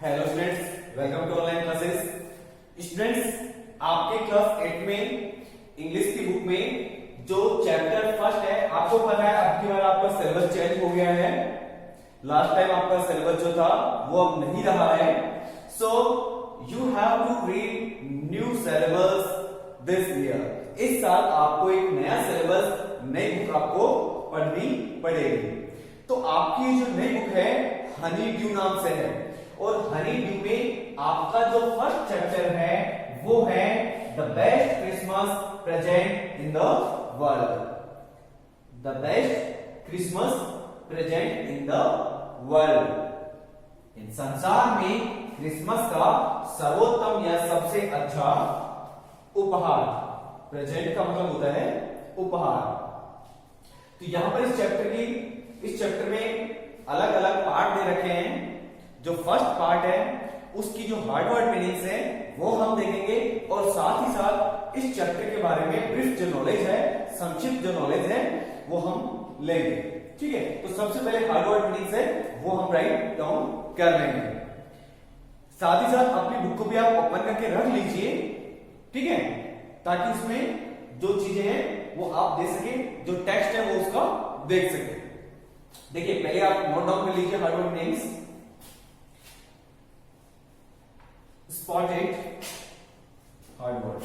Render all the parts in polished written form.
Hello students, welcome to online classes. Students, आपके class 8 में English की बुक में जो चैप्टर फर्स्ट है, आपको पता है अब की बार आपका सिलेबस चेंज हो गया है। लास्ट टाइम आपका सिलेबस जो था वो अब नहीं रहा है। So you have to read new syllabus this year. इस साल आपको एक नया सिलेबस, नई बुक आपको पढ़नी पड़ेगी। तो आपकी जो नई बुक है हनी ड्यू नाम से है, और हनी ड्यू में आपका जो फर्स्ट चैप्टर है वो है the best Christmas present in the world. The best Christmas present in the world. इन संसार में क्रिसमस का सर्वोत्तम या सबसे अच्छा उपहार। प्रेजेंट का मतलब होता है उपहार। तो यहां पर इस चैप्टर में अलग अलग पार्ट दे रखे हैं। जो फर्स्ट पार्ट है उसकी जो हार्ड वर्ड मीनिंग्स है वो हम देखेंगे, और साथ ही साथ इस चैप्टर के बारे में ब्रीफ जो नॉलेज है, संक्षिप्त जो नॉलेज है वो हम लेंगे। ठीक है, तो सबसे पहले हार्ड वर्ड मीनिंग्स है वो हम राइट डाउन कर लेंगे। साथ ही साथ अपनी बुक को भी आप ओपन करके रख लीजिए, ठीक है, ताकि इसमें जो चीजें हैं वो आप देख सके, जो टेक्स्ट है वो उसका देख सके। देखिए, पहले आप नोट डाउन कर लीजिए hard word meanings. Spotted, hard word.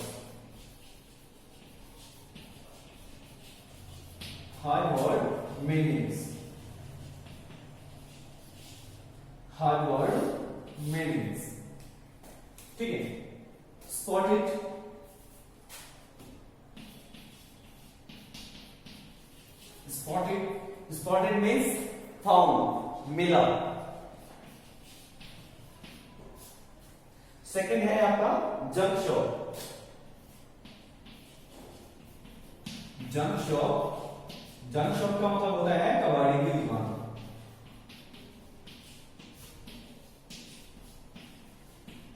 Hard word meanings. Hard word meanings. ठीक है, spotted, spotted means found, मिला। सेकंड है आपका जंक शॉप। जंक शॉप का मतलब होता है कबाड़ी की दुकान।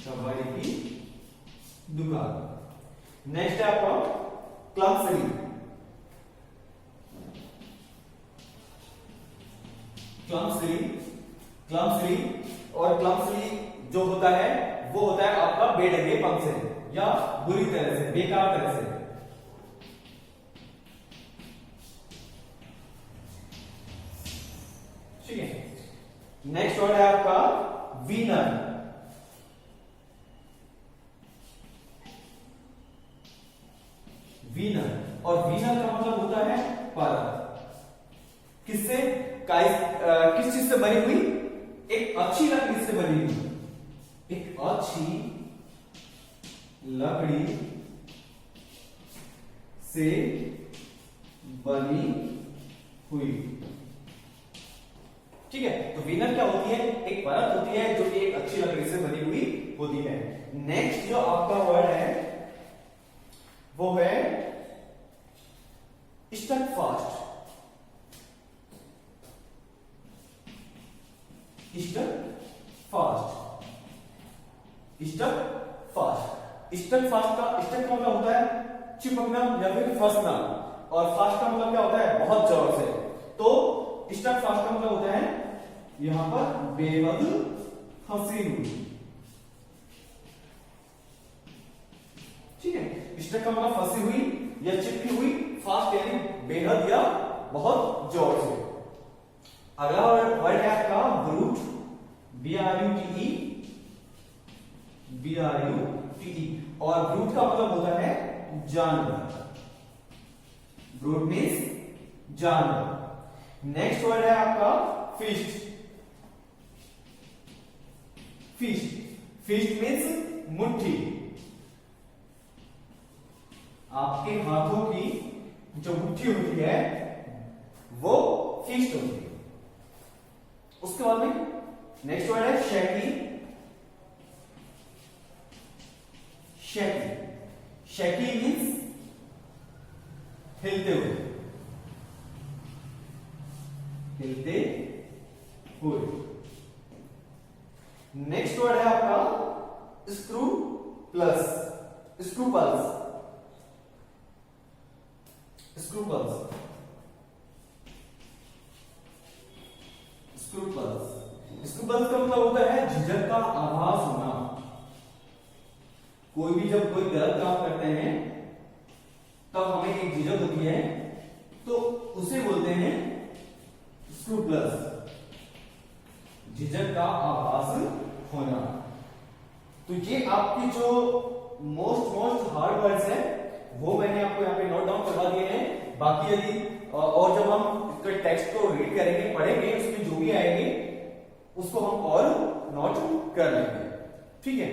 कबाड़ी की दुकान। नेक्स्ट है आपका क्लमसरी। और क्लमसरी जो होता है वो होता है आपका बेढंगे पंग से, या बुरी तरह से, बेकार तरह से। ठीक है, नेक्स्ट वर्ड है आपका विनर। और विनर का मतलब होता है परत। किससे? किस चीज से बनी हुई? एक अच्छी लकड़ी से बनी हुई। एक अच्छी लकड़ी से बनी हुई। ठीक है, तो विनर क्या होती है? एक परत होती है जो कि एक अच्छी लकड़ी से बनी हुई होती है। नेक्स्ट जो आपका वर्ड है वो है स्टक फास्ट। स्टक फास्ट का स्टक का मतलब होता है चिपकना या फिर फंसना, और फास्ट का मतलब क्या होता है? बहुत जोर से। तो स्टक फास्ट का मतलब होता है यहां पर बेहद फंसी हुई। ठीक है, स्टक का मतलब फंसी हुई या चिपकी हुई, फास्ट यानी बेहद या बहुत जोर से। अगला वर्ड है आपका ब्रूट। BRUTE। और ब्रूट का मतलब होता है जानवर। ब्रूट मीन्स जानवर। नेक्स्ट वर्ड है आपका फिस्ट। फिस्ट मीन्स मुट्ठी। आपके हाथों की जो मुट्ठी होती है वो फिस्ट होती है। उसके बाद में नेक्स्ट वर्ड है शैकी। शैकी मीन्स हिलते हुए। नेक्स्ट वर्ड है आपका स्क्रू पल्स। स्क्रू पल्स का मतलब होता है झिझक का आभास होना। कोई भी जब कोई गलत काम करते हैं तब हमें एक झिझक होती है, तो उसे बोलते हैं स्क्रूपलस, झिझक का आभास होना। तो ये आपकी जो मोस्ट हार्ड वर्ड्स है वो मैंने आपको यहाँ पे नोट डाउन करवा दिए हैं। बाकी यदि और जब हम इसके टेक्स्ट को रीड करेंगे, पढ़ेंगे, उसमें जो भी आएंगे उसको हम और नोट कर लेंगे, ठीक है।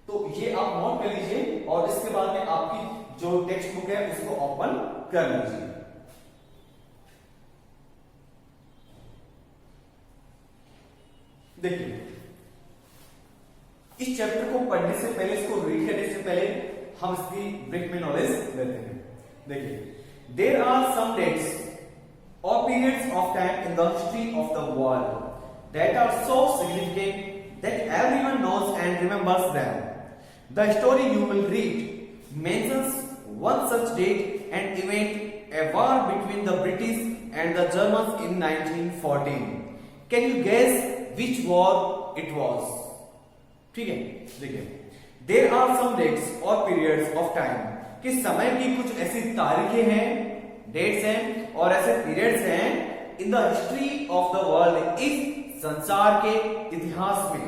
तो ये आप नोट कर लीजिए और इसके बाद में आपकी जो टेक्स्ट बुक है उसको ओपन कर लीजिए। देखिए, इस चैप्टर को पढ़ने से पहले, इसको रीड करने से पहले हम इसकी ब्रीफ में नॉलेज लेते हैं। देखिए, देयर आर सम डेट्स और periods of time in the history of the world that are so significant that everyone knows and remembers them. The story you will read mentions one such date and event, a war between the British and the Germans in 1914. Can you guess which war it was? ठीक है, देखिए, there are some dates or periods of time, कि समय की कुछ ऐसी तारीखें हैं, डेट्स हैं और ऐसे पीरियड्स हैं इन the history of the world, इस संसार के इतिहास में,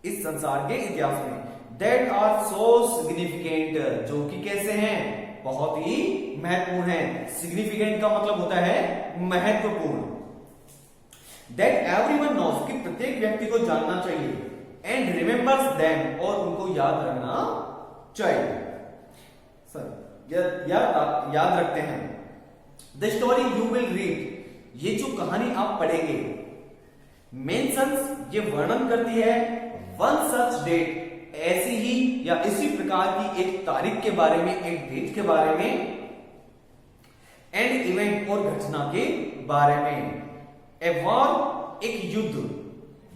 इस संसार के इतिहास में, that are so significant, जो कि कैसे हैं, बहुत ही महत्वपूर्ण है। सिग्निफिकेंट का मतलब होता है महत्वपूर्ण। That everyone knows, कि प्रत्येक व्यक्ति को जानना चाहिए, and remembers them, और उनको याद रखना चाहिए। याद रखते हैं। The story you will read, ये जो कहानी आप पढ़ेंगे, mentions, ये वर्णन करती है one such date, ऐसी ही या इसी प्रकार की एक तारीख के बारे में, एक डेट के बारे में, एंड इवेंट, और घटना के बारे में। ए वॉर, एक युद्ध,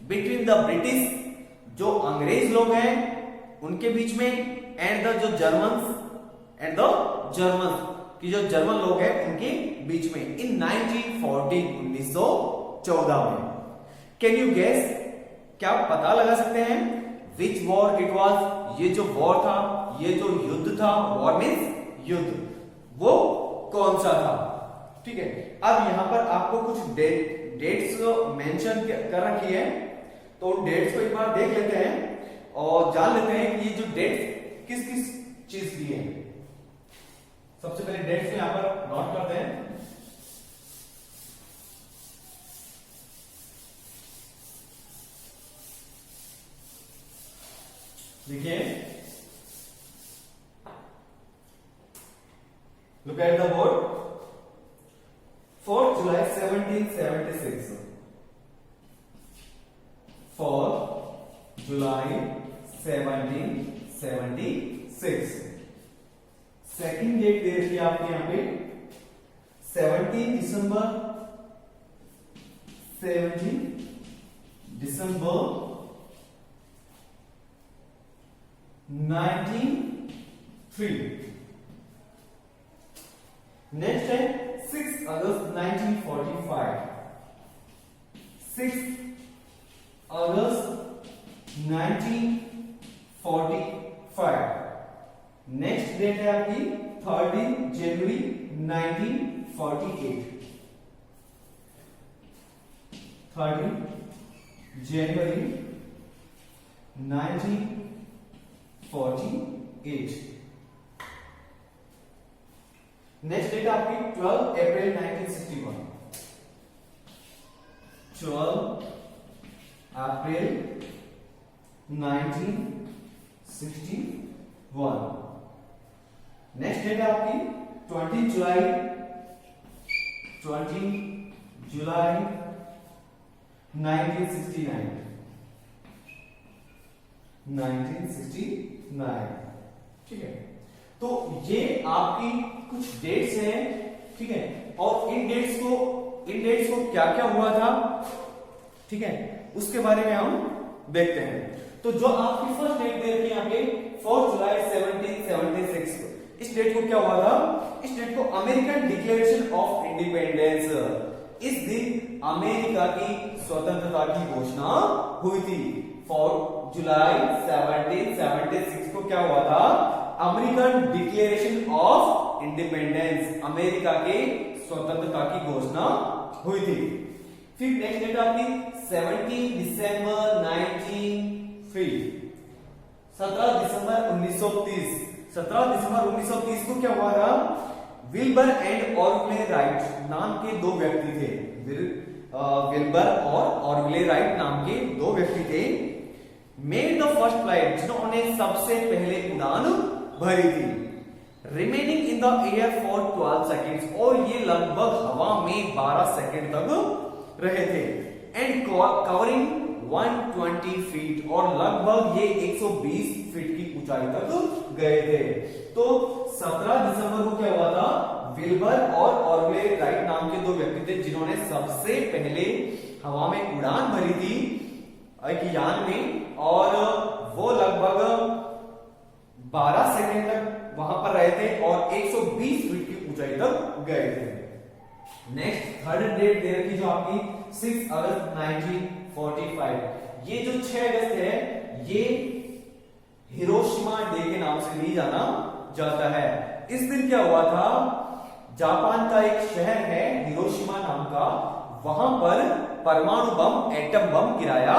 बिटवीन द ब्रिटिश, जो अंग्रेज लोग हैं उनके बीच में, एंड द जो जर्मन्स, एंड द जर्मन्स, कि जो जर्मन लोग हैं उनके बीच में, इन 1914, 1914 में। कैन यू गेस, क्या आप पता लगा सकते हैं Which war it was, ये जो वॉर था, ये जो युद्ध था, वॉर मीन्स युद्ध, वो कौन सा था, ठीक है। अब यहां पर आपको कुछ डेट्स मेंशन कर रखी है, तो उन डेट्स को एक बार देख लेते हैं और जान लेते हैं कि ये जो डेट्स किस किस चीज की है। सबसे पहले डेट्स यहां पर नोट करते हैं। देखिए, look at the board. 4th July 1776. 4th July 1776. Second date दे रखी है आपके यहां पे 17 दिसंबर 1903। नेक्स्ट है 6 अगस्त 1945। 6 अगस्त 1945। नेक्स्ट डेट है आपकी 13 जनवरी 1948। 13 जनवरी 1948। नेक्स्ट डेट आपकी 12 अप्रैल 1961। 12 अप्रैल 1961। नेक्स्ट डेट आपकी 20 जुलाई 1969। 1969, ठीक है। तो ये आपकी कुछ डेट्स हैं, ठीक है। और इन डेट्स को क्या क्या हुआ था, ठीक है, उसके बारे में हम देखते हैं। तो जो आपकी फर्स्ट डेट दे रखी है यहाँ पे 4 जुलाई 1776, इस डेट को क्या हुआ था? इस डेट को अमेरिकन डिक्लेरेशन ऑफ इंडिपेंडेंस, इस दिन अमेरिका की स्वतंत्रता की घोषणा हुई थी। 4 जुलाई 1776 को क्या हुआ था? American declaration of independence, America के स्वतंत्रता की घोषणा हुई थी। फिर नेक्स्ट डेट आपकी 17 दिसंबर 1903, 17 दिसंबर 1930। 17 दिसंबर 1930 को क्या हुआ था? विल्बर एंड ऑर्गले राइट नाम के दो व्यक्ति थे। विल्बर और ऑर्गले राइट नाम के दो व्यक्ति थे। मेड द फर्स्ट फ्लाइट, जिन्होंने सबसे पहले उड़ान भरी थी। Remaining in the air for 12 seconds, और ये लगभग हवा में 12 सेकेंड तक रहे थे। एंड कवरिंग 120 फीट, और लगभग ये 120 फीट की ऊंचाई तक गए थे। तो 17 दिसंबर को क्या हुआ था? विल्बर और ऑर्गले राइट नाम के दो व्यक्ति थे जिन्होंने सबसे पहले हवा में उड़ान भरी थी एक यान में, और वो लगभग 12 सेकेंड तक वहां पर रहे थे और 120 फीट की ऊंचाई तक गए थे। नेक्स्ट थर्ड डेट दे रखी जो आपकी 6 अगस्त 1945। ये जो 6 अगस्त है ये हिरोशिमा डे के नाम से भी जाना जाता है। इस दिन क्या हुआ था? जापान का एक शहर है हिरोशिमा नाम का, वहां पर परमाणु बम, एटम बम गिराया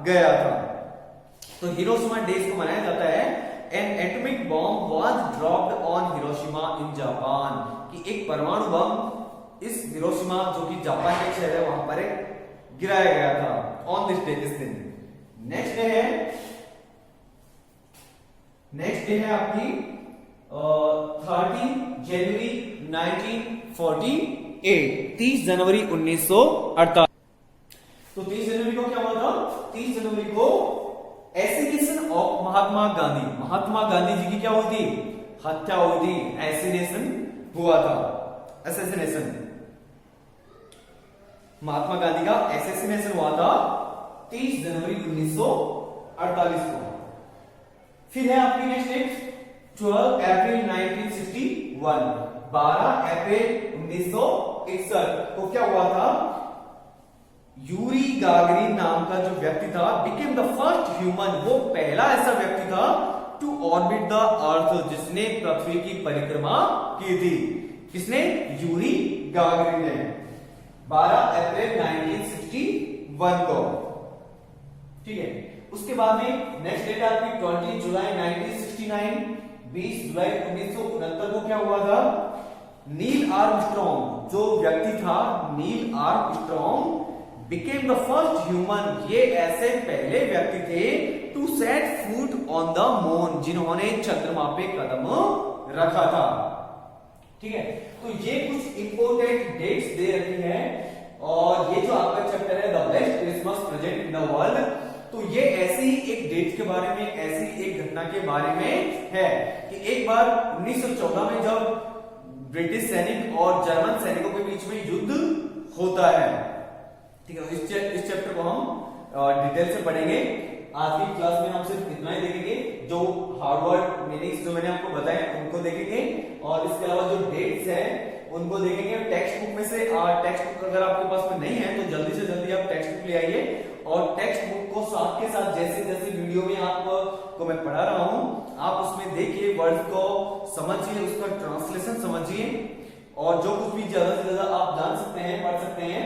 गया था। तो हिरोशिमा डे को मनाया जाता है। N atomic bomb was dropped on Hiroshima in Japan, कि एक परमाणु बम इस हिरोशिमा जो कि जापान का शहर है वहां पर गिराया गया था ऑन दिस डे, इस दिन। नेक्स्ट डे है आपकी 30 जनवरी 1948, 30 जनवरी 1948। तो 30 जनवरी को क्या हुआ था? 30 जनवरी को एसिनेशन ऑफ महात्मा गांधी, महात्मा गांधी जी की क्या हुई थी? हत्या हुई थी, एसिनेशन हुआ था, असैसिनेशन। महात्मा गांधी का एसेसिनेशन हुआ था 30 जनवरी 1948 को। फिर है आपकी नेक्स्ट डेट 12 अप्रैल 1961, 12 अप्रैल 1961 को क्या हुआ था? यूरी गागरिन नाम का जो व्यक्ति था बिकेम द फर्स्ट ह्यूमन, वो पहला ऐसा व्यक्ति था टू ऑर्बिट द अर्थ, जिसने पृथ्वी की परिक्रमा की थी। किसने? यूरी गागरिन ने, 12 अप्रैल 1961 को। ठीक है, उसके बाद में नेक्स्ट डेट आपकी 20 जुलाई 1969, 20 जुलाई 1969 को क्या हुआ था? नील आर्मस्ट्रॉन्ग जो व्यक्ति था, Neil Armstrong became the first human, ये ऐसे पहले व्यक्ति थे to set foot on the moon, जिन्होंने चंद्रमा पे कदम रखा था। ठीक है, तो ये कुछ इंपोर्टेंट डेट्स दे रखी है। और ये जो आपका चैप्टर है the best Christmas present in the world, तो ये ऐसी ही एक डेट के बारे में, ऐसी एक घटना के बारे में है कि एक बार 1914 में जब ब्रिटिश सैनिक और जर्मन सैनिकों के बीच में युद्ध होता है। ठीक है, इस चैप्टर को हम डिटेल से पढ़ेंगे। आज की क्लास में हम सिर्फ इतना ही देखेंगे, जो हार्डवर्ड मीनिंग्स जो मैंने आपको बताए उनको देखेंगे, और इसके अलावा जो डेट्स हैं उनको देखेंगे। टेक्स्ट बुक में से टेक्स्ट बुक अगर आपके पास में नहीं है तो जल्दी से जल्दी आप टेक्स्ट बुक ले आइए, और टेक्स्ट बुक को साथ के साथ जैसे जैसे वीडियो में आपको मैं पढ़ा रहा हूं आप उसमें देखिए, वर्ड्स को समझिए, उसका ट्रांसलेशन समझिए, और जो कुछ भी ज्यादा से ज्यादा आप जान सकते हैं, पढ़ सकते हैं,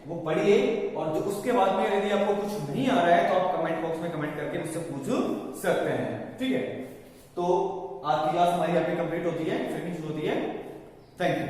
वो पढ़िए। और जो उसके बाद में यदि आपको कुछ नहीं आ रहा है तो आप कमेंट बॉक्स में कमेंट करके मुझसे पूछ सकते हैं। ठीक है, तो आज की क्लास हमारी यहाँ पे कंप्लीट होती है, फिनिश होती है। Thank you.